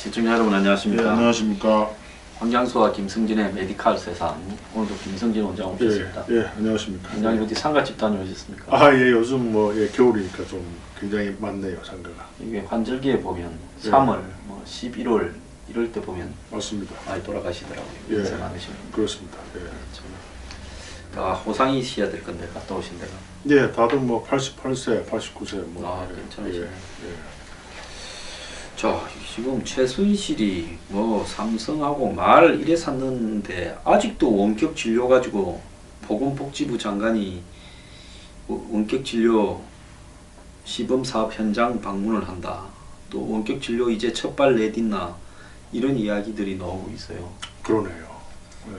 시청자 여러분 안녕하십니까. 네, 안녕하십니까. 황장수와 김승진의 메디칼 세상. 오늘도 김승진 원장 오셨습니다. 예, 안녕하십니까. 원장님 어디 상가집 다녀오셨습니까? 예, 요즘 겨울이니까 좀 굉장히 많네요, 상가가. 이게 환절기에 보면 예. 3월, 11월 이럴 때 보면 맞습니다. 많이 돌아가시더라고요. 예, 연세 많으시면. 그렇습니다. 예. 다 호상이셔야 될 건데 갔다 오신 데가. 예, 다들 88세, 89세 괜찮으시네. 예. 자, 지금 최순실이 삼성하고 말 이래 샀는데 아직도 원격 진료 가지고 보건복지부 장관이 원격 진료 시범 사업 현장 방문을 한다. 또 원격 진료 이제 첫 발 내딛나 이런 이야기들이 나오고 있어요. 그러네요. 예.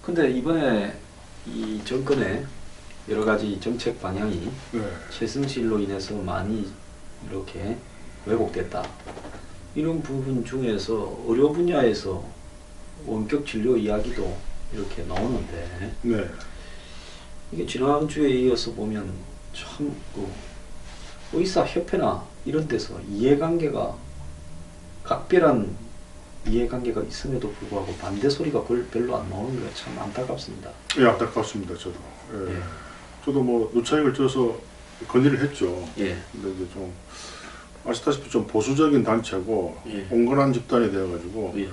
근데 이번에 이 정권의 여러 가지 정책 방향이 예. 최순실로 인해서 많이 이렇게 왜곡됐다. 이런 부분 중에서 의료 분야에서 원격 진료 이야기도 이렇게 나오는데 네. 이게 지난주에 이어서 보면 참 의사협회나 이런 데서 이해관계가 각별한 이해관계가 있음에도 불구하고 반대 소리가 별로 안 나오는 게 참 안타깝습니다. 예, 안타깝습니다, 저도. 예. 예. 저도 노차익을 쪄서 건의를 했죠. 예. 근데 이제 좀 아시다시피 좀 보수적인 단체고 예. 온건한 집단이 되어가지고 예.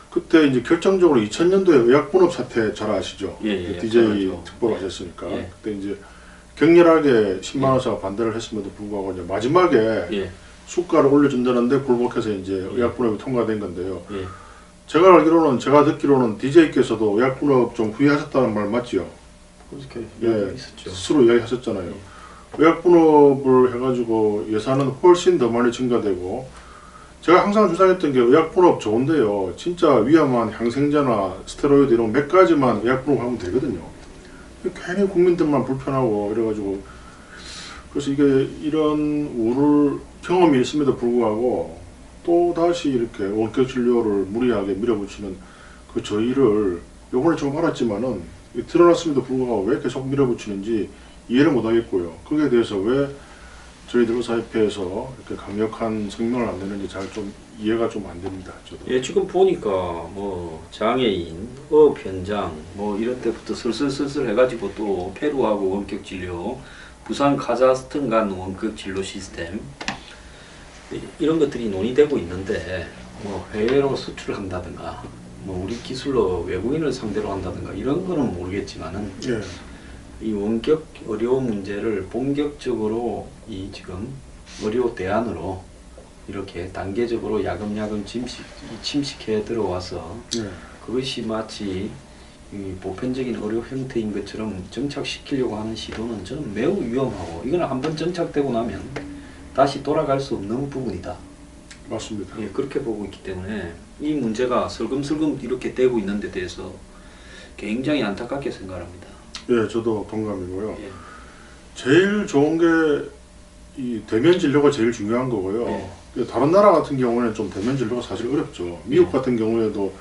그때 이제 결정적으로 2000년도에 의약분업 사태 잘 아시죠? 예, DJ 잘 특보를 알죠. 하셨으니까 예. 그때 이제 격렬하게 10만 원사가 반대를 했음에도 불구하고 이제 마지막에 예. 수가를 올려준다는데 굴복해서 이제 의약분업이 통과된 건데요. 예. 제가 듣기로는 DJ께서도 의약분업 좀 후회하셨다는 말 맞지요? 그렇게 예, 있었죠. 스스로 이야기하셨잖아요. 의약분업을 해가지고 예산은 훨씬 더 많이 증가되고 제가 항상 주장했던 게 의약분업 좋은데요. 진짜 위험한 항생제나 스테로이드 이런 몇 가지만 의약분업하면 되거든요. 괜히 국민들만 불편하고 이래가지고 그래서 이게 이런 우울 경험이 있음에도 불구하고 또 다시 이렇게 원격 진료를 무리하게 밀어붙이는 그 저희를 요번에 좀 알았지만은 드러났음에도 불구하고 왜 계속 밀어붙이는지 이해를 못하겠고요. 거기에 대해서 왜 저희들 의사협회에서 이렇게 강력한 성명을 안 내는지 잘 좀 이해가 좀 안 됩니다. 저도. 예, 지금 보니까 장애인, 업 현장 이런 때부터 슬슬 해가지고 또 페루하고 원격 진료, 부산 카자흐스탄 간 원격 진료 시스템 이런 것들이 논의되고 있는데 해외로 수출한다든가 우리 기술로 외국인을 상대로 한다든가 이런 거는 모르겠지만은 예. 이 원격 의료 문제를 본격적으로 이 지금 의료 대안으로 이렇게 단계적으로 야금야금 침식해 들어와서 예. 그것이 마치 이 보편적인 의료 형태인 것처럼 정착시키려고 하는 시도는 저는 매우 위험하고 이거는 한번 정착되고 나면 다시 돌아갈 수 없는 부분이다. 맞습니다. 예, 그렇게 보고 있기 때문에 이 문제가 슬금슬금 이렇게 되고 있는 데 대해서 굉장히 안타깝게 생각합니다. 예, 저도 동감이고요. 예. 제일 좋은 게 이 대면 진료가 제일 중요한 거고요. 다른 나라 같은 경우에는 좀 대면 진료가 사실 어렵죠. 미국 같은 경우에도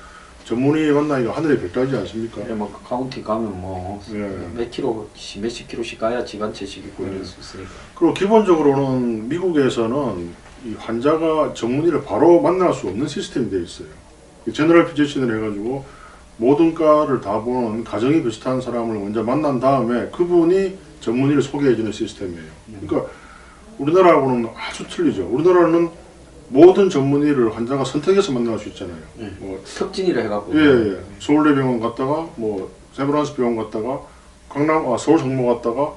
전문의 만나기가 하늘의 별따지 않습니까? 예, 카운티 가면 예. 몇십 킬로씩 가야 집안채식 있고 이럴 수 있으니까. 그리고 기본적으로는 미국에서는 이 환자가 전문의를 바로 만날 수 없는 시스템이 되어 있어요. 제너럴 피지션을 해가지고 모든 과를 다 보는 가정이 비슷한 사람을 먼저 만난 다음에 그분이 전문의를 소개해주는 시스템이에요. 그러니까 우리나라하고는 아주 틀리죠. 우리나라는 모든 전문의를 환자가 선택해서 만날 수 있잖아요. 특진이라 해갖고. 예. 서울대병원 갔다가 세브란스 병원 갔다가 서울 성모 갔다가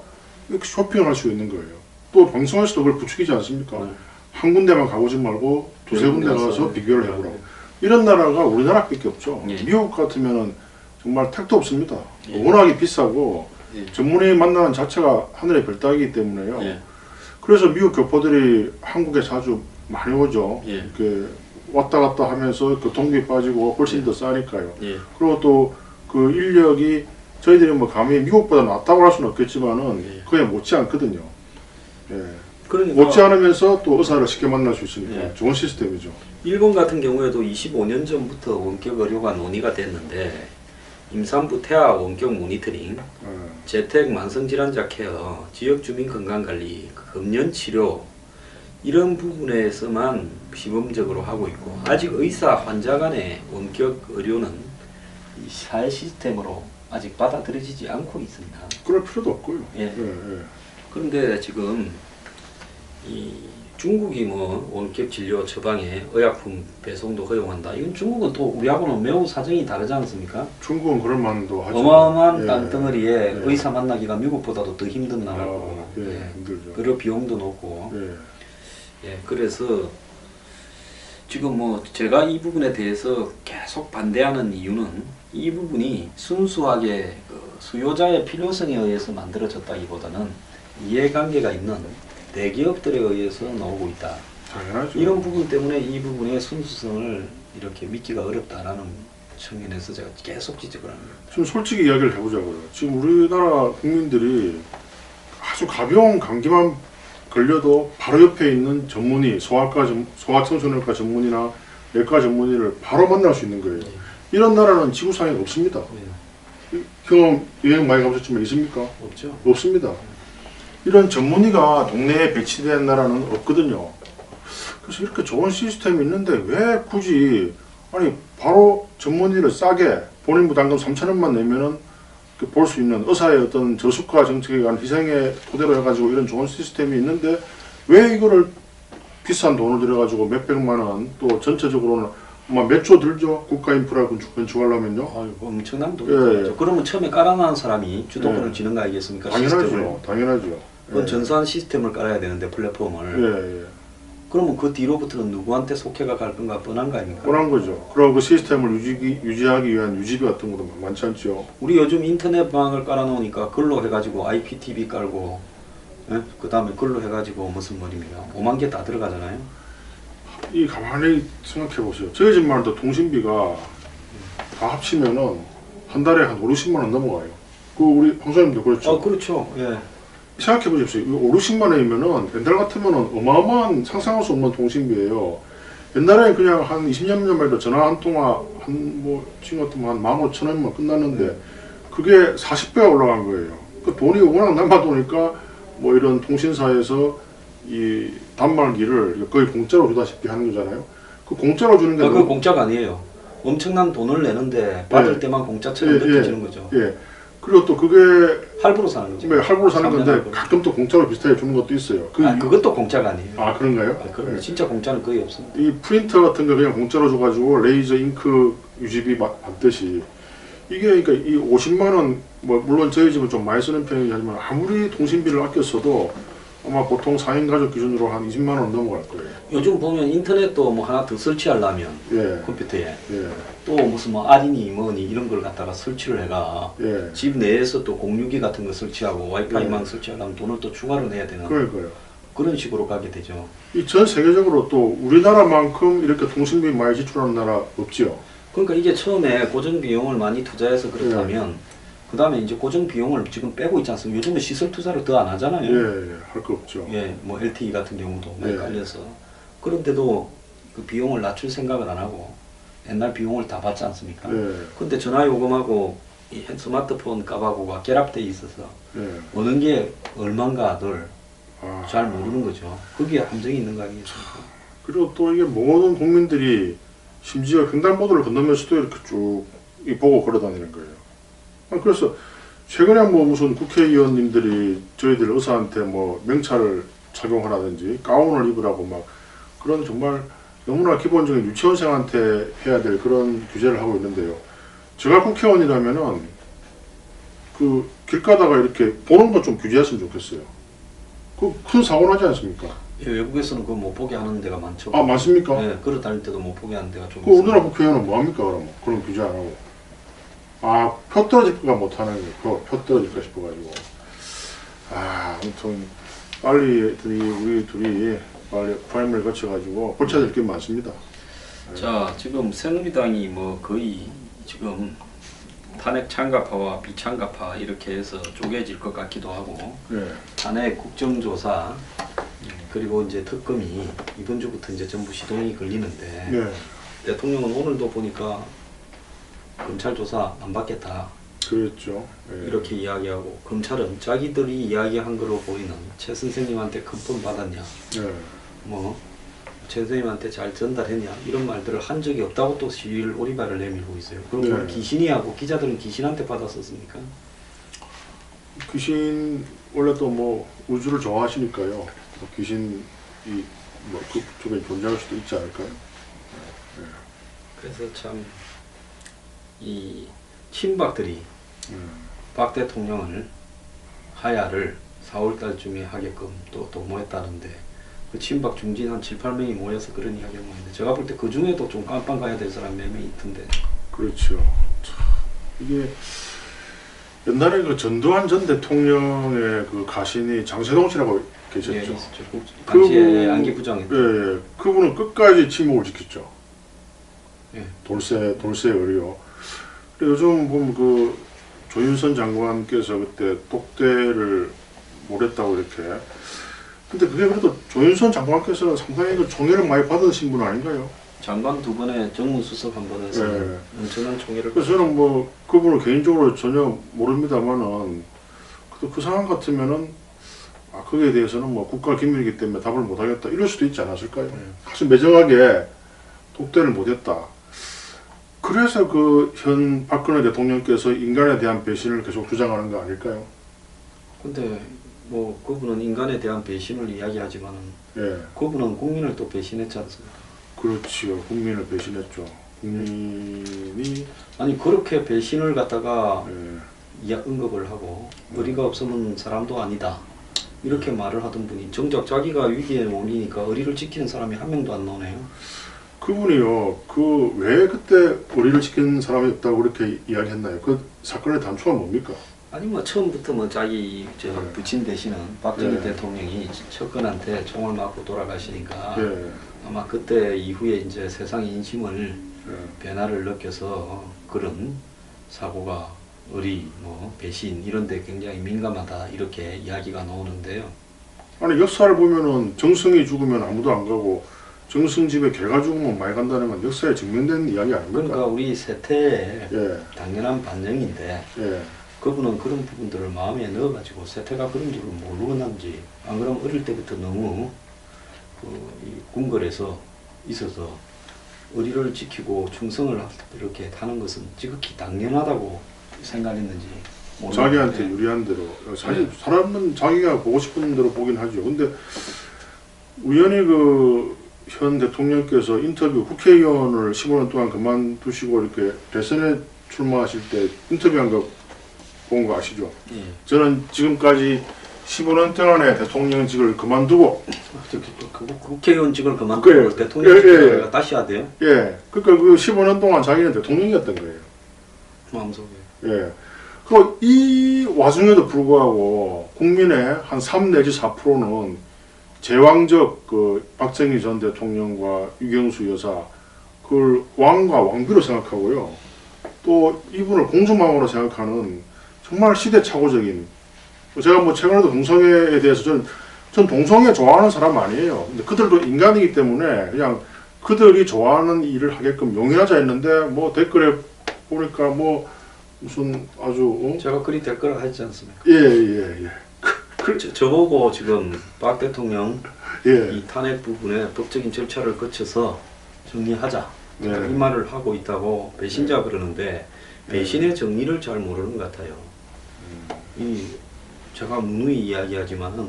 이렇게 쇼핑을 할 수 있는 거예요. 또 방송에서도 그걸 부추기지 않습니까? 한 군데만 가보지 말고 두세 군데 가서 비교를 해보라고. 이런 나라가 우리나라밖에 없죠. 예. 미국 같으면은 정말 택도 없습니다. 워낙에 비싸고 전문의 만나는 자체가 하늘의 별 따기이기 때문에요. 예. 그래서 미국 교포들이 한국에 아주 많이 오죠. 예. 이렇게 왔다 갔다 하면서 교통비 빠지고 훨씬 더 싸니까요. 예. 그리고 또 그 인력이 저희들이 감히 미국보다 낫다고 할 수는 없겠지만은 그게 못지 않거든요. 예. 그러니까 못지 않으면서 또 의사를 쉽게 만날 수 있으니까 예. 좋은 시스템이죠. 일본 같은 경우에도 25년 전부터 원격 의료가 논의가 됐는데 임산부 태아 원격 모니터링, 재택 만성질환자 케어, 지역 주민 건강관리, 금연 치료 이런 부분에서만 시범적으로 하고 있고 아직 의사 환자 간의 원격 의료는 이 사회 시스템으로 아직 받아들여지지 않고 있습니다. 그럴 필요도 없고요. 예. 예. 그런데 지금 이 중국이 뭐 원격 진료 처방에 의약품 배송도 허용한다. 이건 중국은 또 우리하고는 매우 사정이 다르지 않습니까? 중국은 그럴 만도 하죠. 어마어마한 예. 땅덩어리에 예. 의사 만나기가 미국보다도 더 힘든 나라고. 아, 예, 힘들죠. 의료 비용도 높고. 예. 예, 그래서 지금 뭐 제가 이 부분에 대해서 계속 반대하는 이유는 이 부분이 순수하게 그 수요자의 필요성에 의해서 만들어졌다기보다는 이해관계가 있는 대기업들에 의해서 나오고 있다. 당연하죠. 이런 부분 때문에 이 부분의 순수성을 이렇게 믿기가 어렵다라는 측면에서 제가 계속 지적을 합니다. 지금 솔직히 이야기를 해보자고요. 지금 우리나라 국민들이 아주 가벼운 감기만 걸려도 바로 옆에 있는 전문의, 소아청소년과 전문의나 내과 전문의를 바로 만날 수 있는 거예요. 이런 나라는 지구상에 없습니다. 경험 여행 많이 가보셨지만 있습니까? 없죠. 없습니다. 이런 전문의가 동네에 배치된 나라는 없거든요. 그래서 이렇게 좋은 시스템이 있는데 왜 굳이 아니 바로 전문의를 싸게 본인 부담금 3,000원만 내면은 볼 수 있는 의사의 어떤 저수가 정책에 관한 희생의 토대로 해가지고 이런 좋은 시스템이 있는데 왜 이거를 비싼 돈을 들여가지고 몇백만 원 또 전체적으로는 아마 몇 조 들죠 국가 인프라 건축하려면요. 아이고 엄청난 돈이 예, 들어가죠. 예. 그러면 처음에 깔아놓은 사람이 주도권을 예. 지는 거 아니겠습니까? 시스템을. 당연하죠, 당연하죠. 그건 전산 시스템을 깔아야 되는데 플랫폼을. 예, 예. 그러면 그 뒤로부터는 누구한테 속해가 갈 건가 뻔한 거 아닙니까? 뻔한 거죠. 그리고 그 시스템을 유지하기 위한 유지비 같은 것도 많지 않죠. 우리 요즘 인터넷방을 깔아놓으니까 글로 해가지고 IPTV 깔고, 예? 그 다음에 글로 해가지고 무슨 말입니까? 5만 개 다 들어가잖아요. 이 가만히 생각해 보세요. 저희 집만 해도 통신비가 다 합치면은 한 달에 한 5, 60만 원 넘어가요. 그 우리 방송님도 그렇죠. 그렇죠. 예. 생각해 보십시오. 5, 60만 원이면은 옛날 같으면은 어마어마한 상상할 수 없는 통신비예요. 옛날에 그냥 한 20년 전만 해도 전화 한 통화 뭐 지금 같으면 한 15,000원이면 끝났는데 그게 40배가 올라간 거예요. 그 돈이 워낙 남아도니까 뭐 이런 통신사에서 이 단말기를 거의 공짜로 주다시피 하는 거잖아요. 그 공짜로 주는 게 그 공짜가 아니에요. 엄청난 돈을 내는데 받을 예. 때만 공짜처럼 느껴지는 거죠. 예. 그리고 또 그게 할부로 사는 거죠. 할부로 사는 3년 건데 할부로. 가끔 또 공짜로 비슷하게 주는 것도 있어요. 그것도 공짜가 아니에요. 아 그런가요? 그럼 예. 진짜 공짜는 거의 없습니다. 이 프린터 같은 거 그냥 공짜로 줘가지고 레이저 잉크 유지비 받듯이 이게 그러니까 이 50만 원 뭐 물론 저희 집은 좀 많이 쓰는 편이긴 하지만 아무리 통신비를 아껴 써도 아마 보통 4인 가족 기준으로 한 20만 원 넘어갈 거예요. 요즘 보면 인터넷도 뭐 하나 더 설치하려면 예. 컴퓨터에 예. 또 무슨 뭐 아리니 뭐니 이런 걸 갖다가 설치를 해가 예. 집 내에서 또 공유기 같은 거 설치하고 와이파이망 예. 설치하려면 돈을 또 추가로 내야 되는 그러니까요. 그런 식으로 가게 되죠. 이 전 세계적으로 또 우리나라만큼 이렇게 통신비 많이 지출하는 나라 없지요. 그러니까 이게 처음에 고정 비용을 많이 투자해서 그렇다면 그 다음에 이제 고정 비용을 지금 빼고 있지 않습니까? 요즘은 시설 투자를 더 안 하잖아요. 예, 할 거 없죠. 예, 뭐 LTE 같은 경우도 많이 예. 깔려서 그런데도 그 비용을 낮출 생각을 안 하고 옛날 비용을 다 받지 않습니까? 예. 근데 전화 요금하고 이 스마트폰 값하고가 결합돼 있어서 예. 어느 게 얼마인가를 아. 잘 모르는 거죠. 거기에 함정이 있는 거 아니겠습니까? 그리고 또 이게 모든 국민들이 심지어 횡단보도를 건너면서도 이렇게 쭉 보고 걸어다니는 거예요. 그래서 최근에 뭐 무슨 국회의원님들이 저희들 의사한테 뭐 명찰을 착용하라든지 가운을 입으라고 막 그런 정말 너무나 기본적인 유치원생한테 해야 될 그런 규제를 하고 있는데요. 제가 국회의원이라면은 그 길 가다가 이렇게 보는 것 좀 규제했으면 좋겠어요. 그 큰 사고 나지 않습니까? 예, 외국에서는 그거 못 보게 하는 데가 많죠. 아 맞습니까? 예, 걸어 다닐 때도 못 보게 하는 데가 좀 그 우리나라 국회의원은 뭐 합니까 그럼 그런 규제 안 하고 표 떨어질까 못하는 거 표 떨어질까 싶어가지고 아무튼 빨리 우리 둘이 빨리 프라임을 거쳐가지고 고쳐야 될 게 많습니다. 자, 지금 새누리당이 뭐 거의 지금 탄핵 찬갑파와 비찬갑파 이렇게 해서 쪼개질 것 같기도 하고 네. 탄핵 국정조사 그리고 이제 특검이 이번 주부터 이제 전부 시동이 걸리는데 네. 대통령은 오늘도 보니까 검찰 조사 안 받겠다 그랬죠. 네. 이렇게 이야기하고 검찰은 자기들이 이야기한 거로 보이는 최 선생님한테 큰돈 받았냐 네. 뭐 최선생님한테 잘 전달했냐 이런 말들을 한 적이 없다고 또 시위를 오리발을 내밀고 있어요. 그럼 그걸 네. 귀신이 하고 기자들은 귀신한테 받았었습니까? 귀신 원래 또 뭐 우주를 좋아하시니까요. 뭐 귀신이 뭐 그쪽에 존재할 수도 있지 않을까요? 그래서 참 이 친박들이 박 대통령을 하야를 4월 달쯤에 하게끔 또 도모했다는데 그 친박 중진 한 7, 8명이 모여서 그런 이야기를 했는데 제가 볼 때 그 중에도 좀 깜빵 가야 될 사람 몇 명 있던데. 그렇죠. 참, 이게 옛날에 그 전두환 전 대통령의 그 가신이 장세동 씨라고 계셨죠. 예, 있었죠. 당시에 그분- 안기부장했던. 예, 그분은 끝까지 침묵을 지켰죠. 예. 돌쇠 의리요. 근데 요즘 보면 그 조윤선 장관께서 그때 똑대를 몰했다고 이렇게. 근데 그게 그래도 조윤선 장관께서는 상당히 그 총애를 많이 받으신 분 아닌가요? 장관 두 번에 정무수석 한 번에서 예. 엄청난 총애를. 그래서 저는 뭐 그분을 개인적으로 전혀 모릅니다만은 그 상황 같으면은 거기에 대해서는 뭐 국가 기밀이기 때문에 답을 못하겠다 이럴 수도 있지 않았을까요? 아주 매정하게 독대를 못했다. 그래서 그 현 박근혜 대통령께서 인간에 대한 배신을 계속 주장하는 거 아닐까요? 근데 뭐 그분은 인간에 대한 배신을 이야기하지만은 예, 그분은 국민을 또 배신했지 않습니까? 그렇지요. 국민을 배신했죠. 국민이 아니 그렇게 배신을 갖다가 예, 언급을 하고 의리가 없으면 사람도 아니다 이렇게 말을 하던 분이 정작 자기가 위기에 몰리니까 의리를 지키는 사람이 한 명도 안 나오네요. 그분이요. 그 왜 그때 우리를 지키는 사람이 없다고 그렇게 이야기했나요? 그 사건의 단초가 뭡니까? 아니 뭐 처음부터 뭐 자기 저 네. 부친 되시는 박정희 네. 대통령이 척근한테 총을 맞고 돌아가시니까 예, 아마 그때 이후에 이제 세상 인심을 예. 변화를 느껴서 그런 사고가 의리, 뭐 배신 이런 데 굉장히 민감하다 이렇게 이야기가 나오는데요. 아니 역사를 보면은 정승이 죽으면 아무도 안 가고 정승 집에 개가 죽으면 많이 간다는 건 역사에 증명된 이야기 아닙니까? 그러니까 우리 세태의 예, 당연한 반영인데 예, 그분은 그런 부분들을 마음에 넣어가지고 세태가 그런 줄을 모르고 난지 안 그러면 어릴 때부터 너무 이 궁궐에서 있어서 의리를 지키고 충성을 이렇게 하는 것은 지극히 당연하다고 생각했는지 자기한테 모르겠는데 유리한 대로 사실 사람은 자기가 보고 싶은 대로 보긴 하죠. 근데 우연히 그 현 대통령께서 인터뷰 국회의원을 15년 동안 그만두시고 이렇게 대선에 출마하실 때 인터뷰한 거 본 거 아시죠? 예. 저는 지금까지 15년 동안의 대통령직을 그만두고 국회의원직을 그만두고 그래요. 대통령직을 예, 예. 다시 하대요? 예, 그러니까 그 15년 동안 자기는 대통령이었던 거예요. 마음속에. 예. 그 이 와중에도 불구하고 국민의 한 3 내지 4%는 제왕적 그 박정희 전 대통령과 유경수 여사 그걸 왕과 왕비로 생각하고요. 또 이분을 공주마마로 생각하는 정말 시대착오적인 제가 뭐 최근에도 동성애에 대해서 전 동성애 좋아하는 사람 아니에요. 근데 그들도 인간이기 때문에 그냥 그들이 좋아하는 일을 하게끔 용인하자 했는데 뭐 댓글에 보니까 뭐 무슨 아주 제가 그리 댓글을 하지 않습니까? 예예예 저보고 지금 박 대통령 예. 이 탄핵 부분에 법적인 절차를 거쳐서 정리하자 네. 이 말을 하고 있다고 배신자 그러는데 배신의 정리를 잘 모르는 것 같아요. 이 제가 누누이 이야기하지만은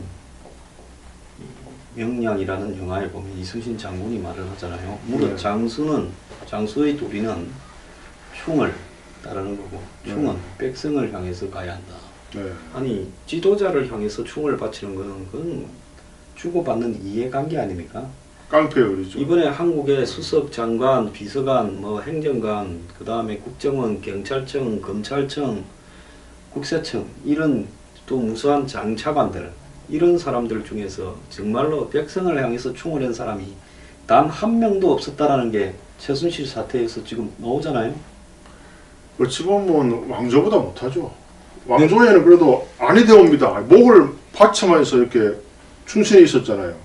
이 명량이라는 영화에 보면 이순신 장군이 말을 하잖아요. 무릇 네. 장수의 도리는 충을 따르는 거고 충은 네. 백성을 향해서 가야 한다. 네. 아니 지도자를 향해서 충을 바치는 거는 그건 주고받는 이해관계 아닙니까? 깡패의리죠. 이번에 한국의 수석 장관, 비서관, 뭐 행정관, 그 다음에 국정원, 경찰청, 검찰청, 국세청 이런 또 무수한 장차관들 이런 사람들 중에서 정말로 백성을 향해서 충을 한 사람이 단 한 명도 없었다라는 게 최순실 사태에서 지금 나오잖아요. 어찌 보면 왕조보다 못하죠. 왕조에는 그래도 안이 되옵니다. 목을 받쳐만해서 이렇게 충신이 있었잖아요.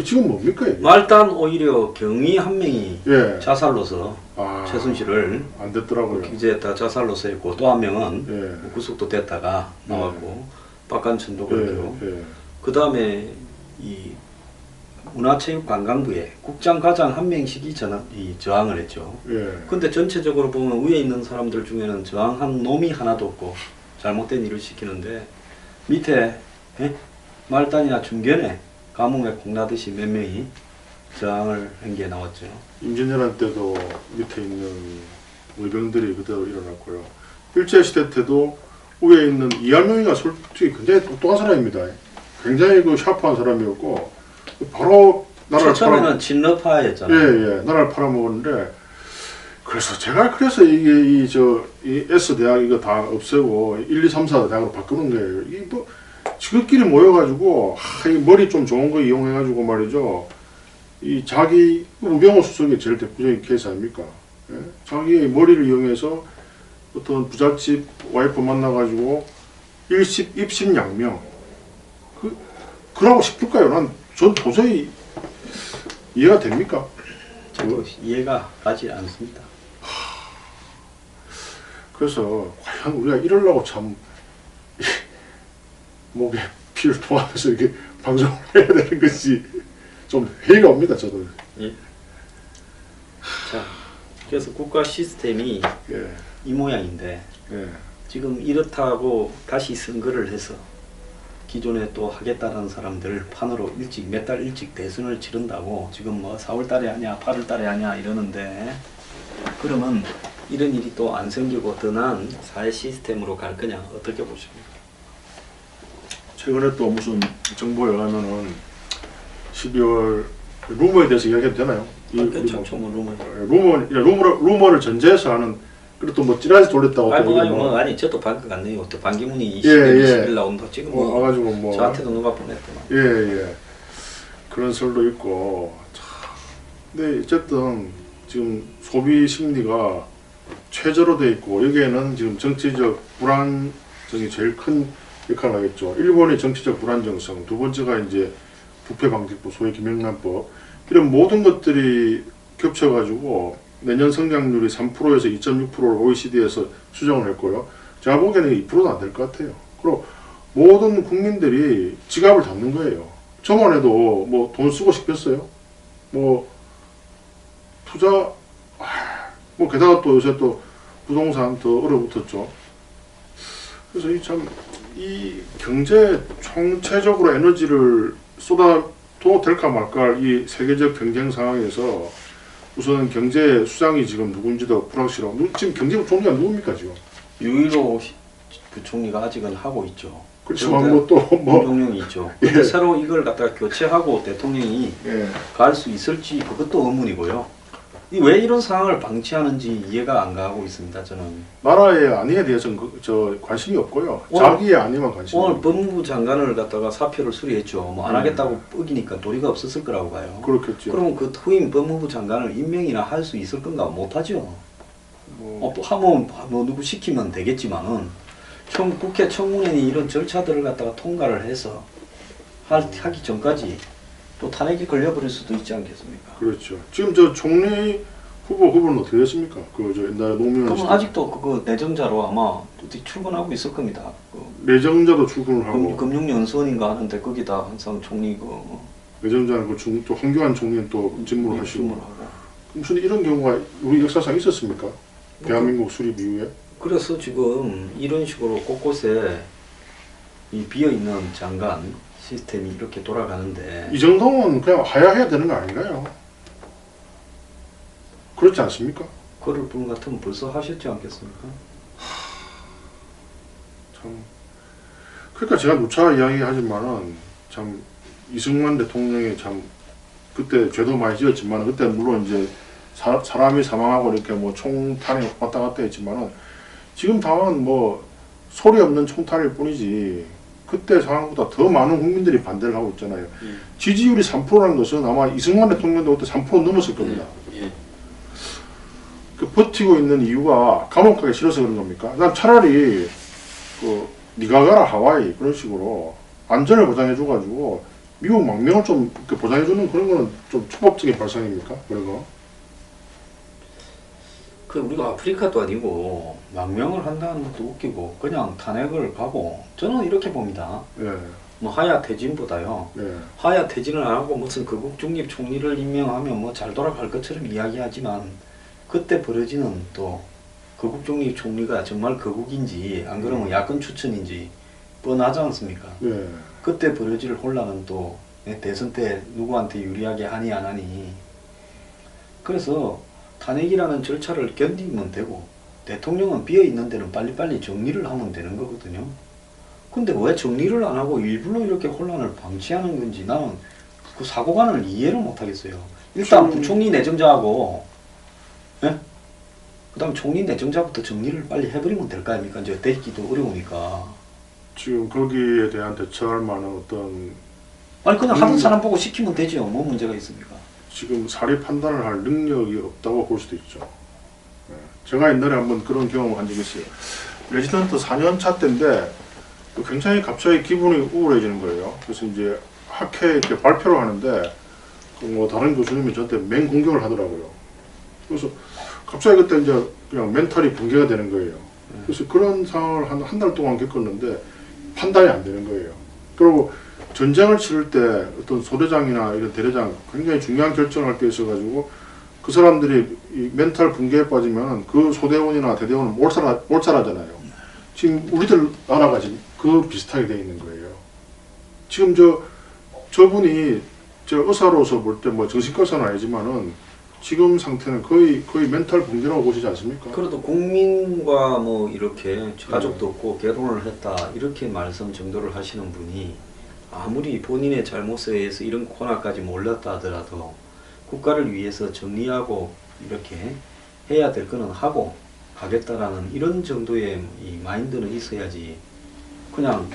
지금 뭡니까 이게? 말단 오히려 경위 한 명이 예. 자살로서 아, 최순실을 안 됐더라고요. 기재했다 자살로서 했고 또 한 명은 예. 구속도 됐다가 나왔고 박관천도 그렇고 예. 그 다음에 이 문화체육관광부에 국장과장 한 명씩이 저항을 했죠. 예. 근데 전체적으로 보면 위에 있는 사람들 중에는 저항한 놈이 하나도 없고 잘못된 일을 시키는데 밑에 말단이나 중견에 감옥에 콩나듯이 몇 명이 저항을 한 게 나왔죠. 임진왜란 때도 밑에 있는 의병들이 그대로 일어났고요. 일제시대 때도 위에 있는 이한용이가 솔직히 굉장히 똑똑한 사람입니다. 굉장히 그 샤프한 사람이었고 바로 나라를 처음에는 친러파였잖아요. 예, 나라를 팔아먹었는데 그래서 제가 그래서 이게 이 S 대학 이거 다 없애고 1, 2, 3, 4 대학으로 바꾸는 거예요. 이 뭐 지극끼리 모여가지고 이 머리 좀 좋은 거 이용해가지고 말이죠. 이 자기 우병우 수석이 제일 대표적인 케이스 아닙니까? 예? 자기의 머리를 이용해서 어떤 부잣집 와이프 만나가지고 입심양명 그러고 싶을까요? 전 도저히 이해가 됩니까? 저도 이해가 가지 않습니다. 그래서 과연 우리가 이러려고 참 목에 피를 토하면서 이렇게 방송을 해야 되는 것이 좀 회의가 옵니다. 저도. 예. 자, 그래서 국가 시스템이 예. 이 모양인데 예. 지금 이렇다고 다시 선거를 해서 기존에 또 하겠다는 사람들 판으로 몇 달 일찍 대선을 치른다고 지금 뭐 4월 달에 하냐 8월 달에 하냐 이러는데 그러면 이런 일이 또 안 생기고 더 나은 사회 시스템으로 갈 거냐 어떻게 보십니까? 최근에 또 무슨 정보에 의하면은 12월 루머에 대해서 이야기해도 되나요? 괜찮죠 뭐 루머를 전제해서 하는 그리고 또 뭐 찌라시 돌렸다고 아니 저도 방금 갔네요. 또 반기문이 예, 20일 나온다. 지금 뭐 와가지고 뭐 저한테도 누가 보냈더만. 예. 그런 설도 있고. 근데 어쨌든 지금 소비 심리가 최저로 돼 있고 여기에는 지금 정치적 불안정이 제일 큰 역할을 하겠죠. 일본의 정치적 불안정성, 두 번째가 이제 부패방지법, 소위 김영란법 이런 모든 것들이 겹쳐가지고 내년 성장률이 3%에서 2.6%를 OECD에서 수정을 했고요. 제가 보기에는 2%도 안 될 것 같아요. 그리고 모든 국민들이 지갑을 닫는 거예요. 저만 해도 뭐 돈 쓰고 싶겠어요? 뭐 투자, 뭐 게다가 또 요새 또 부동산 더 얼어붙었죠. 그래서 이 경제 총체적으로 에너지를 쏟아도 될까 말까 이 세계적 경쟁 상황에서 우선 경제 수장이 지금 누군지도 불확실하고 지금 경제 총리가 누굽니까 지금? 유일로 부총리가 아직은 하고 있죠. 그렇지만 뭐또뭐 대통령이 있죠. 근데 새로 이걸 갖다가 교체하고 대통령이 갈 수 있을지 그것도 의문이고요. 왜 이런 상황을 방치하는지 이해가 안 가고 있습니다. 저는 나라의 안위에 대해서는 관심이 없고요. 자기의 안위만 관심이. 오늘 법무부 장관을 갖다가 사표를 수리했죠. 뭐 안 하겠다고 뻐기니까 도리가 없었을 거라고 봐요. 그렇겠죠. 그러면 그 후임 법무부 장관을 임명이나 할 수 있을 건가? 못하죠. 또 하면 뭐 누구 시키면 되겠지만은 국회 청문회니 이런 절차들을 갖다가 통과를 해서 하기 전까지 또 탄핵이 걸려버릴 수도 있지 않겠습니까? 그렇죠. 지금 저 총리 후보는 어떻게 됐습니까? 저 옛날에 노무현. 그럼 아직도 그거 내정자로 아마 출근하고 있을 겁니다. 내정자도 출근을 하고. 금융연수원인가 하는데 거기다 항상 총리 내정자는 또 황교안 총리는 또 직무를 하시고. 무슨 이런 경우가 우리 역사상 있었습니까? 대한민국 수립 이후에? 그래서 지금 이런 식으로 곳곳에 이 비어있는 장관 시스템이 이렇게 돌아가는데 이 정도면 그냥 하야해야 되는 거 아닌가요? 그렇지 않습니까? 그럴 분 같으면 벌써 하셨지 않겠습니까? 참 그러니까 제가 누차 이야기하지만은 참 이승만 대통령이 참 그때 죄도 많이 지었지만 그때 물론 이제 사람이 사망하고 이렇게 뭐 총탄이 왔다 갔다 했지만은 지금 당은 뭐 소리 없는 총탄일 뿐이지 그때 상황보다 더 많은 국민들이 반대를 하고 있잖아요. 지지율이 3%라는 것은 아마 이승만 대통령도 그때 3% 넘었을 겁니다. 그 버티고 있는 이유가 감옥 가기 싫어서 그런 겁니까? 난 차라리 네가 가라 하와이 그런 식으로 안전을 보장해줘가지고 미국 망명을 좀 보장해주는 그런 거는 좀 초법적인 발상입니까? 그런 거? 우리가 아프리카도 아니고 망명을 한다는 것도 웃기고 그냥 탄핵을 가고 저는 이렇게 봅니다. 뭐 하야 퇴진보다요. 네. 하야 퇴진을 안 하고 무슨 거국 중립 총리를 임명하면 뭐 잘 돌아갈 것처럼 이야기하지만 그때 벌어지는 또 거국 중립 총리가 정말 거국인지 안 그러면 야권 추천인지 뻔하지 않습니까? 네. 그때 벌어질 혼란은 또 대선 때 누구한테 유리하게 하니 안 하니. 그래서 탄핵이라는 절차를 견디면 되고 대통령은 비어있는 데는 빨리빨리 정리를 하면 되는 거거든요. 근데 왜 정리를 안 하고 일부러 이렇게 혼란을 방치하는 건지 나는 그 사고관을 이해를 못 하겠어요. 일단 부총리 내정자하고, 예? 그 다음 총리 내정자부터 정리를 빨리 해버리면 될 거 아닙니까? 이제 되기도 어려우니까. 지금 거기에 대한 대처할 만한 어떤 아니, 그냥 하던 사람 보고 시키면 되죠. 뭐 문제가 있습니까? 지금 사리 판단을 할 능력이 없다고 볼 수도 있죠. 네. 제가 옛날에 한번 그런 경험을 한 적이 있어요. 레지던트 4년 차 때인데 굉장히 갑자기 기분이 우울해지는 거예요. 그래서 이제 학회에 이렇게 발표를 하는데 뭐 다른 교수님이 저한테 맹공격을 하더라고요. 그래서 갑자기 그때 이제 그냥 멘탈이 붕괴가 되는 거예요. 그래서 그런 상황을 한 달 동안 겪었는데 판단이 안 되는 거예요. 그리고 전쟁을 치를 때 어떤 소대장이나 이런 대대장 굉장히 중요한 결정을 할 때 있어가지고 그 사람들이 이 멘탈 붕괴에 빠지면 그 소대원이나 대대원은 몰살하잖아요. 지금 우리들 나라가 지금 그 비슷하게 돼 있는 거예요. 지금 저분이 저 의사로서 볼 때 뭐 정신과 의사는 아니지만은 지금 상태는 거의 멘탈 붕괴라고 보시지 않습니까? 그래도 국민과 뭐 이렇게 가족도 없고 결혼을 했다 이렇게 말씀 정도를 하시는 분이 아무리 본인의 잘못에 의해서 이런 코너까지 몰렸다 하더라도 국가를 위해서 정리하고 이렇게 해야 될 거는 하고 가겠다라는 이런 정도의 이 마인드는 있어야지 그냥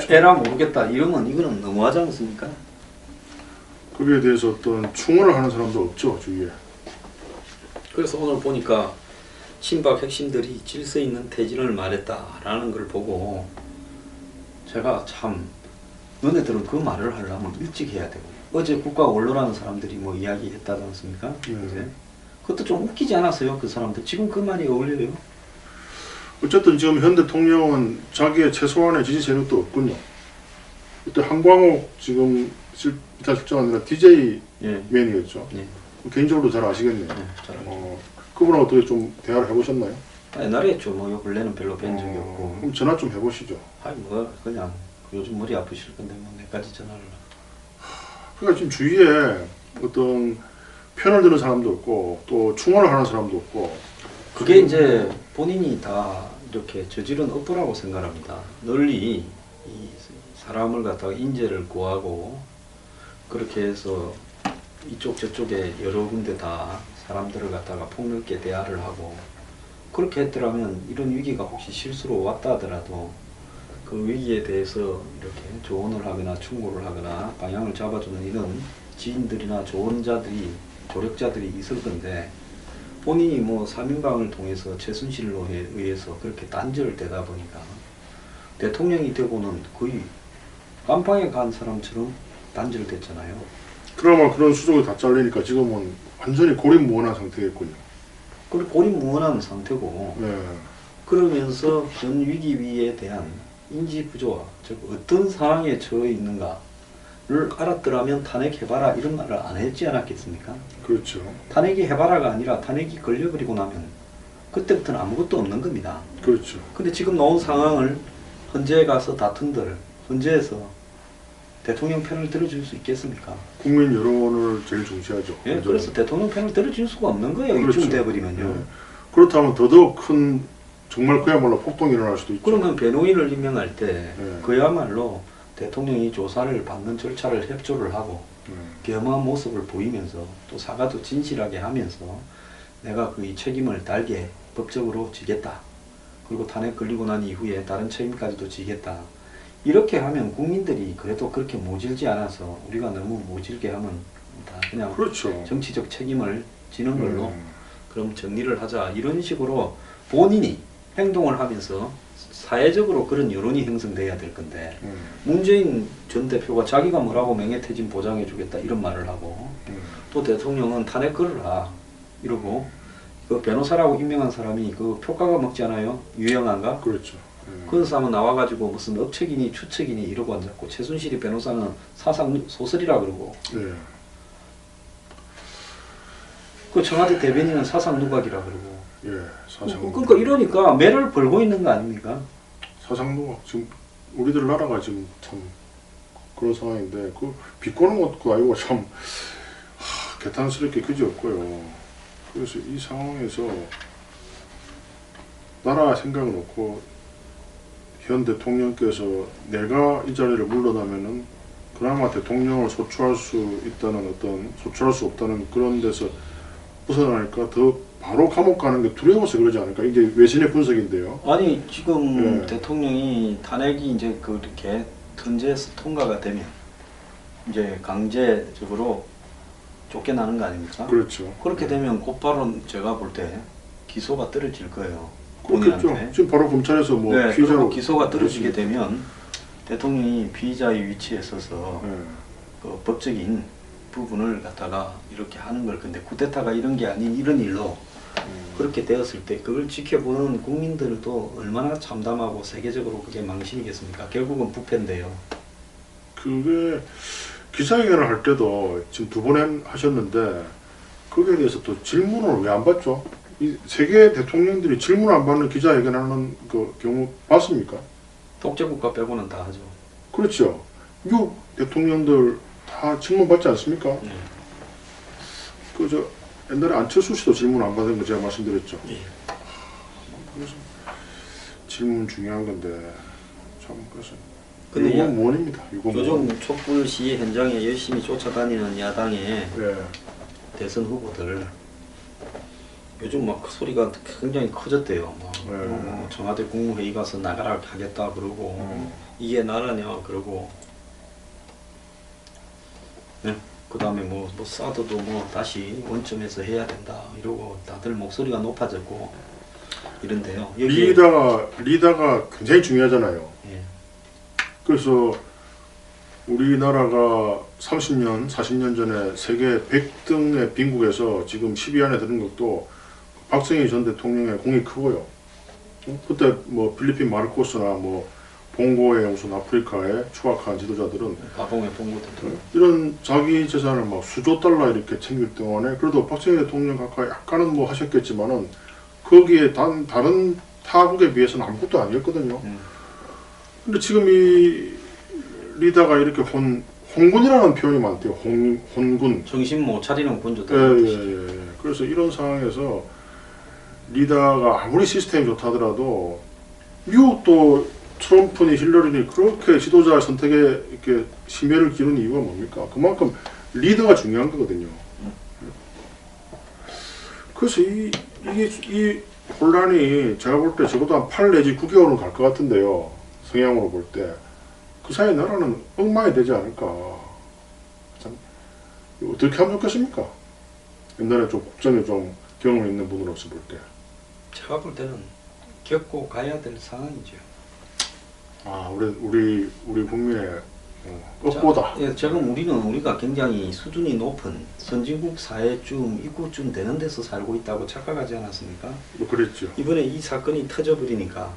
에라 모르겠다 이러면 이거는 너무하지 않습니까? 거기에 대해서 어떤 충원을 하는 사람도 없죠, 주위에. 그래서 오늘 보니까 친박 핵심들이 질서 있는 퇴진을 말했다라는 걸 보고 제가 참 너네들은 그 말을 하려면 일찍 해야 되고 어제 국가 원로라는 사람들이 뭐 이야기했다지 않습니까? 그제? 그것도 좀 웃기지 않았어요? 그 사람들 지금 그 말이 어울려요? 어쨌든 지금 현 대통령은 자기의 최소한의 지지 세력도 없군요. 그때 한광옥 지금 기타 실장하느라 DJ 예. 맨이었죠. 예. 개인적으로 잘 아시겠네요. 네, 잘 알죠. 그분하고 어떻게 좀 대화를 해보셨나요? 옛날에 했죠. 뭐 요 근래는 별로 뵌 적이 없고. 그럼 전화 좀 해보시죠. 아니 뭐 그냥 요즘 머리 아프실 건데 뭐 내까지 전화를. 그러니까 지금 주위에 어떤 편을 드는 사람도 없고 또 충원을 하는 사람도 없고 그게 이제 본인이 다 이렇게 저지른 업보라고 생각합니다. 널리 이 사람을 갖다가 인재를 구하고 그렇게 해서 이쪽 저쪽에 여러 군데 다 사람들을 갖다가 폭넓게 대화를 하고 그렇게 했더라면 이런 위기가 혹시 실수로 왔다 하더라도 그 위기에 대해서 이렇게 조언을 하거나 충고를 하거나 방향을 잡아주는 이런 지인들이나 조언자들이 조력자들이 있을 건데 본인이 뭐 3인방을 통해서 최순실로 의해서 그렇게 단절을 되다 보니까 대통령이 되고는 거의 깜빵에 간 사람처럼 단절됐잖아요. 그나마 그런 수족이 다 잘리니까 지금은 완전히 고립무원한 상태겠군요. 그리고 고립무원한 상태고 네. 그러면서 전 위기에 대한 인지 부조화, 즉 어떤 상황에 처해 있는가를 알았더라면 탄핵해봐라 이런 말을 안 했지 않았겠습니까? 그렇죠. 탄핵이 해봐라가 아니라 탄핵이 걸려버리고 나면 그때부터는 아무것도 없는 겁니다. 그렇죠. 근데 지금 놓은 상황을 헌재에 가서 다툰들 헌재에서 대통령 편을 들어줄 수 있겠습니까? 국민 여론을 제일 중시하죠. 예, 완전히. 그래서 대통령 편을 들어줄 수가 없는 거예요. 그렇죠. 이쯤 돼버리면요. 네. 그렇다면 더더욱 큰 정말 그야말로 폭동이 일어날 수도 있죠. 그러면 변호인을 임명할 때 네. 그야말로 대통령이 조사를 받는 절차를 협조를 하고 겸허한 모습을 보이면서 또 사과도 진실하게 하면서 내가 그 이 책임을 달게 법적으로 지겠다. 그리고 탄핵 걸리고 난 이후에 다른 책임까지도 지겠다. 이렇게 하면 국민들이 그래도 그렇게 모질지 않아서 우리가 너무 모질게 하면 다 그냥 그렇죠. 정치적 책임을 지는 걸로 그럼 정리를 하자. 이런 식으로 본인이 행동을 하면서 사회적으로 그런 여론이 형성돼야 될 건데 문재인 전 대표가 자기가 뭐라고 명예퇴진 보장해 주겠다 이런 말을 하고 또 대통령은 탄핵 걸어라 이러고 그 변호사라고 임명한 사람이 그 표가가 먹지 않아요? 유영한가? 그렇죠. 그런 사람은 나와가지고 무슨 억측이니 추측이니 이러고 앉았고 최순실이 변호사는 사상 소설이라 그러고 예. 그 청와대 대변인은 사상 누각이라 그러고 예. 사상. 그러니까 이러니까 매를 벌고 있는 거 아닙니까? 사상 누각 지금 우리들 나라가 지금 참 그런 상황인데 그 비꼬는 것도 아니고 참 개탄스럽게 그지없고요. 그래서 이 상황에서 나라 생각을 놓고 현 대통령께서 내가 이 자리를 물러나면은 그나마 대통령을 소추할 수 있다는 어떤 소추할 수 없다는 그런 데서 벗어나니까 더 바로 감옥 가는 게 두려워서 그러지 않을까? 이게 외신의 분석인데요. 아니 지금 예. 대통령이 탄핵이 이제 그렇게 헌재에서 통과가 되면 이제 강제적으로 쫓겨나는 거 아닙니까? 그렇죠. 그렇게 되면 곧바로 제가 볼 때 기소가 떨어질 거예요. 그렇겠죠. 본인한테. 지금 바로 검찰에서 뭐 네, 피의자로 그리고 기소가 떨어지게 그렇지. 되면 대통령이 피의자의 위치에 서서 예. 그 법적인 부분을 갖다가 이렇게 하는 걸 근데 쿠데타가 이런 게 아닌 이런 일로 그렇게 되었을 때 그걸 지켜보는 국민들도 얼마나 참담하고 세계적으로 그게 망신이겠습니까? 결국은 부패인데요. 그게 기자회견을 할 때도 지금 두 번 하셨는데 거기에 대해서 또 질문을 왜 안 받죠? 이 세계 대통령들이 질문 안 받는 기자회견하는 그 경우 봤습니까? 독재국가 빼고는 다 하죠. 그렇죠. 미국 대통령들 다 질문 받지 않습니까? 네. 그 옛날에 안철수 씨도 질문 안 받은 거 제가 말씀드렸죠. 예. 그래서 질문 중요한 건데 참 그래서 근데 유고무원입니다. 유고무원. 요즘 촛불 시위 현장에 열심히 쫓아다니는 야당의 네. 대선 후보들 요즘 막 소리가 굉장히 커졌대요. 막 네. 청와대 국무회의 가서 나가라 하겠다 그러고 이게 나라냐 그러고 네. 그 다음에 뭐 사드도 뭐 다시 원점에서 해야 된다 이러고 다들 목소리가 높아졌고 이런데요. 여기에 리더가 굉장히 중요하잖아요. 예. 그래서 우리나라가 30년, 40년 전에 세계 100등의 빈국에서 지금 10위 안에 드는 것도 박정희 전 대통령의 공이 크고요. 그때 뭐 필리핀 마르코스나 뭐 봉고의 무슨 아프리카에 추악한 지도자들은 가봉의 봉고들 이런 자기 재산을 막 수조 달러 이렇게 챙길 동안에 그래도 박정희 대통령 각하 약간은 뭐 하셨겠지만은 거기에 다른 타국에 비해서는 아무것도 아니었거든요. 근데 지금 이 리더가 이렇게 혼군이라는 표현이 많대요. 혼군. 정신 못 차리는 군주들. 예. 그래서 이런 상황에서 리더가 아무리 시스템이 좋다 하더라도 미국도 트럼프니 힐러리니 그렇게 지도자 선택에 이렇게 심혈을 기울인 이유가 뭡니까? 그만큼 리더가 중요한 거거든요. 그래서 이 혼란이 제가 볼 때 적어도 한 8 내지 9개월은 갈 것 같은데요. 성향으로 볼 때. 그 사이에 나라는 엉망이 되지 않을까. 참, 어떻게 하면 좋겠습니까? 옛날에 좀 국정에 좀 경험 있는 분으로서 볼 때. 제가 볼 때는 겪고 가야 될 상황이죠. 우리 국민의 것보다. 예, 지금 우리가 굉장히 수준이 높은 선진국 사회쯤 입구쯤 되는 데서 살고 있다고 착각하지 않았습니까? 뭐 그랬죠. 이번에 이 사건이 터져버리니까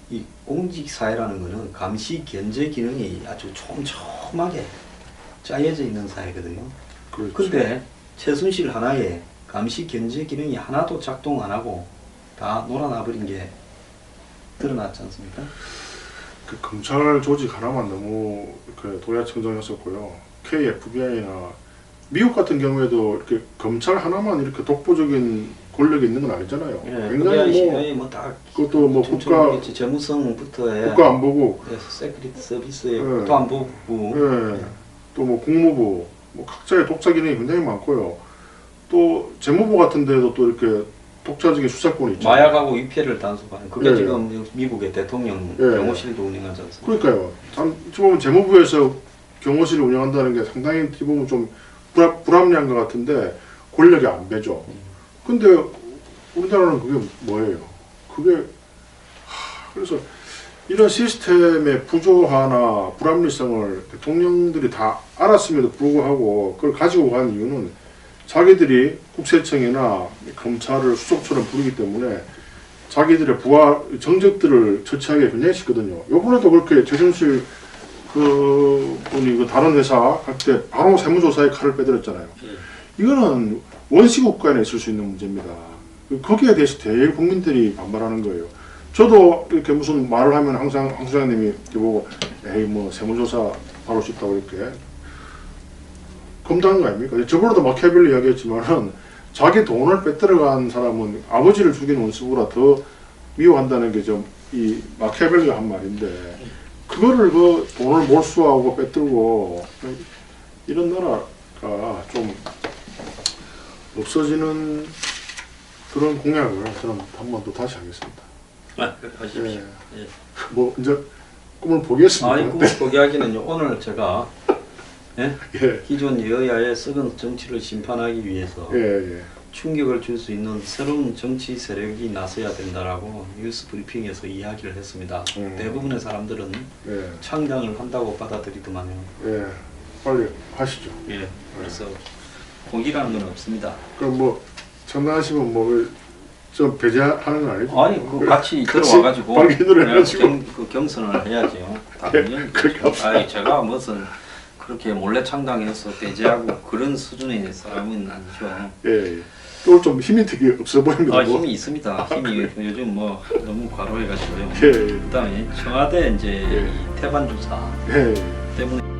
이 공직 사회라는 거는 감시 견제 기능이 아주 촘촘하게 짜여져 있는 사회거든요. 그렇죠. 근데 최순실 하나에 감시 견제 기능이 하나도 작동 안 하고 다 놀아나버린 게 드러났지 않습니까? 그 검찰 조직 하나만 너무 도야청정했었고요. KFBI나 미국 같은 경우에도 이렇게 검찰 하나만 이렇게 독보적인 권력이 있는 건 아니잖아요. 예, 굉장히 뭐다 그것도 뭐 재무성부터 국가안보국, 세크리티 서비스의 예. 국토안보부, 예. 또 뭐 국무부, 뭐 각자의 독자 기능이 굉장히 많고요. 또 재무부 같은 데도 또 이렇게 독자적인 수사권이 있죠. 마약하고 위패를 단속하는 그게 예. 지금 미국의 대통령 예. 경호실도 운영하지 않습니까? 그러니까요. 지금 재무부에서 경호실을 운영한다는 게 상당히 어떻게 보면 좀 불합리한 것 같은데 권력이 안 배죠. 근데 우리나라는 그게 뭐예요? 그래서 이런 시스템의 부조화나 불합리성을 대통령들이 다 알았음에도 불구하고 그걸 가지고 간 이유는 자기들이 국세청이나 검찰을 수속처럼 부르기 때문에 자기들의 부하 정적들을 처치하기 굉장히 쉽거든요. 요번에도 그렇게 최순실 그 분이 그 다른 회사 할 때 바로 세무조사에 칼을 빼들었잖아요. 이거는 원시국가에 있을 수 있는 문제입니다. 거기에 대해서 대일 국민들이 반발하는 거예요. 저도 이렇게 무슨 말을 하면 항상 황 소장님이 보고 에이 뭐 세무조사 바로 쉽다고 이렇게 검토하는 거 아닙니까? 저번에도 마키아벨리 이야기했지만은 자기 돈을 빼들어간 사람은 아버지를 죽인 원수보다 더 미워한다는 게 좀 이 마키아벨리가 한 말인데 그거를 그 돈을 몰수하고 빼들고 이런 나라가 좀 없어지는 그런 공약을 저는 한 번 더 다시 하겠습니다. 하십시오. 예. 예. 뭐 이제 꿈을 포기했습니다. 아니 꿈을 포기하기는요. 오늘 제가 예? 예. 기존 여야의 썩은 정치를 심판하기 위해서 예, 예. 충격을 줄 수 있는 새로운 정치 세력이 나서야 된다라고 뉴스 브리핑에서 이야기를 했습니다. 대부분의 사람들은 예. 창당을 한다고 받아들이더만요. 예. 빨리 하시죠. 예. 그래서 포기라는 건 없습니다. 그럼 뭐 청당하시면 뭐 좀 배제하는 거 아니죠? 아니 그 같이 들어와가지고 발견을 해가지고 그 경선을 해야죠. 당연히. 그렇게 합시다. 아니 제가 무슨 그렇게 몰래 창당해서 배제하고 그런 수준의 사람은 아니죠. 예, 예. 또 좀 힘이 되게 없어 보입니다. 아 힘이 있습니다. 힘이 요즘 뭐 너무 과로해가지고요. 예, 예. 그다음에 청와대 이제 예. 이 태반 조사 예, 예. 때문에.